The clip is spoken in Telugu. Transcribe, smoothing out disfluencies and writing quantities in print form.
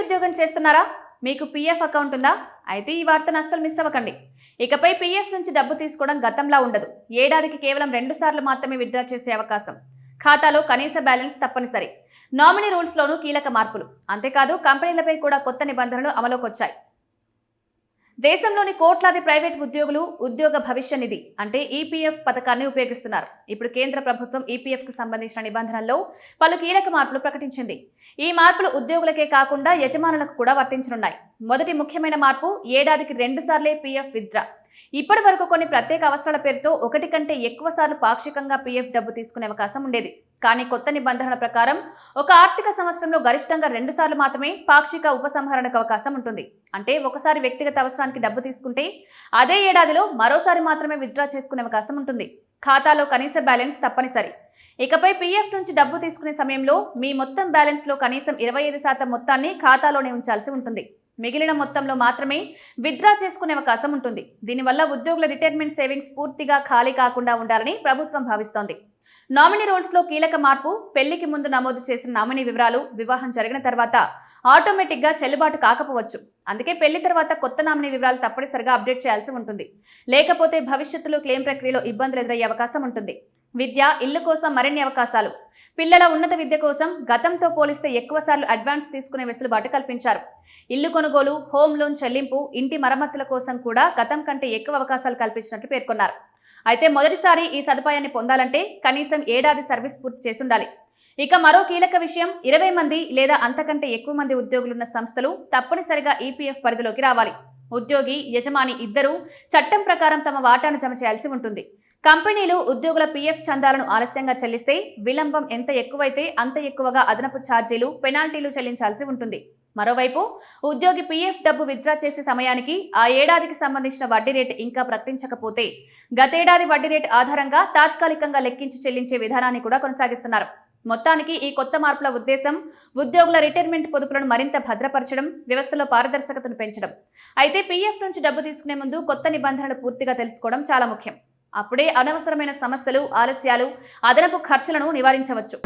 ఉద్యోగం చేస్తున్నారా? మీకు పీఎఫ్ అకౌంట్ ఉందా? అయితే ఈ వార్తను అస్సలు మిస్ అవ్వకండి. ఇకపై పీఎఫ్ నుంచి డబ్బు తీసుకోవడం గతంలా ఉండదు. ఏడాదికి కేవలం 2 సార్లు మాత్రమే విత్డ్రా చేసే అవకాశం. ఖాతాలో కనీస బ్యాలెన్స్ తప్పనిసరి. నామినీ రూల్స్లోనూ కీలక మార్పులు. అంతేకాదు కంపెనీలపై కూడా కొత్త నిబంధనలు అమలుకొచ్చాయి. దేశంలోని కోట్లాది ప్రైవేట్ ఉద్యోగులు ఉద్యోగ భవిష్య నిధి అంటే ఈపీఎఫ్ పథకాన్ని ఉపయోగిస్తున్నారు. ఇప్పుడు కేంద్ర ప్రభుత్వం ఈపీఎఫ్ కు సంబంధించిన నిబంధనల్లో పలు కీలక మార్పులు ప్రకటించింది. ఈ మార్పులు ఉద్యోగులకే కాకుండా యజమానులకు కూడా వర్తించనున్నాయి. మొదటి ముఖ్యమైన మార్పు ఏడాదికి 2 సార్లే పీఎఫ్ విత్డ్రా. ఇప్పటి వరకు కొన్ని ప్రత్యేక అవసరాల పేరుతో 1 కంటే ఎక్కువ సార్లు పాక్షికంగా పీఎఫ్ డబ్బు తీసుకునే అవకాశం ఉండేది. కానీ కొత్త నిబంధనల ప్రకారం ఒక ఆర్థిక సంవత్సరంలో గరిష్టంగా 2 సార్లు మాత్రమే పాక్షిక ఉపసంహరణకు అవకాశం ఉంటుంది. అంటే ఒకసారి వ్యక్తిగత అవసరానికి డబ్బు తీసుకుంటే అదే ఏడాదిలో మరోసారి మాత్రమే విత్డ్రా చేసుకునే అవకాశం ఉంటుంది. ఖాతాలో కనీస బ్యాలెన్స్ తప్పనిసరి. ఇకపై పీఎఫ్ నుంచి డబ్బు తీసుకునే సమయంలో మీ మొత్తం బ్యాలెన్స్లో కనీసం 25% మొత్తాన్ని ఖాతాలోనే ఉంచాల్సి ఉంటుంది. మిగిలిన మొత్తంలో మాత్రమే విత్డ్రా చేసుకునే అవకాశం ఉంటుంది. దీనివల్ల ఉద్యోగుల రిటైర్మెంట్ సేవింగ్స్ పూర్తిగా ఖాళీ కాకుండా ఉండాలని ప్రభుత్వం భావిస్తోంది. నామినీ రూల్స్ లో కీలక మార్పు. పెళ్లికి ముందు నమోదు చేసిన నామినీ వివరాలు వివాహం జరిగిన తర్వాత ఆటోమేటిక్ గా చెల్లుబాటు కాకపోవచ్చు. అందుకే పెళ్లి తర్వాత కొత్త నామినీ వివరాలు తప్పనిసరిగా అప్డేట్ చేయాల్సి ఉంటుంది. లేకపోతే భవిష్యత్తులో క్లెయిమ్ ప్రక్రియలో ఇబ్బందులు ఎదురయ్యే అవకాశం ఉంటుంది. విద్య, ఇల్లు కోసం మరిన్ని అవకాశాలు. పిల్లల ఉన్నత విద్య కోసం గతంతో పోలిస్తే ఎక్కువసార్లు అడ్వాన్స్ తీసుకునే వెసులుబాటు కల్పించారు. ఇల్లు కొనుగోలు, హోమ్ లోన్ చెల్లింపు, ఇంటి మరమ్మతుల కోసం కూడా గతం కంటే ఎక్కువ అవకాశాలు కల్పించినట్లు పేర్కొన్నారు. అయితే మొదటిసారి ఈ సదుపాయాన్ని పొందాలంటే కనీసం ఏడాది సర్వీస్ పూర్తి చేసి ఉండాలి. ఇక మరో కీలక విషయం, 20 మంది లేదా అంతకంటే ఎక్కువ మంది ఉద్యోగులున్న సంస్థలు తప్పనిసరిగా ఈపీఎఫ్ పరిధిలోకి రావాలి. ఉద్యోగి, యజమాని ఇద్దరూ చట్టం ప్రకారం తమ వాటాను జమ చేయాల్సి ఉంటుంది. కంపెనీలు ఉద్యోగుల పీఎఫ్ చందాలను ఆలస్యంగా చెల్లిస్తే విలంబం ఎంత ఎక్కువైతే అంత ఎక్కువగా అదనపు ఛార్జీలు, పెనాల్టీలు చెల్లించాల్సి ఉంటుంది. మరోవైపు ఉద్యోగి పీఎఫ్ డబ్బు విత్డ్రా చేసే సమయానికి ఆ ఏడాదికి సంబంధించిన వడ్డీ రేటు ఇంకా ప్రకటించకపోతే గతేడాది వడ్డీ రేటు ఆధారంగా తాత్కాలికంగా లెక్కించి చెల్లించే విధానాన్ని కూడా కొనసాగిస్తున్నారు. మొత్తానికి ఈ కొత్త మార్పుల ఉద్దేశం ఉద్యోగుల రిటైర్మెంట్ పొదుపులను మరింత భద్రపరచడం, వ్యవస్థలో పారదర్శకతను పెంచడం. అయితే పీఎఫ్ నుంచి డబ్బు తీసుకునే ముందు కొత్త నిబంధనలు పూర్తిగా తెలుసుకోవడం చాలా ముఖ్యం. అప్పుడే అనవసరమైన సమస్యలు, ఆలస్యాలు, అదనపు ఖర్చులను నివారించవచ్చు.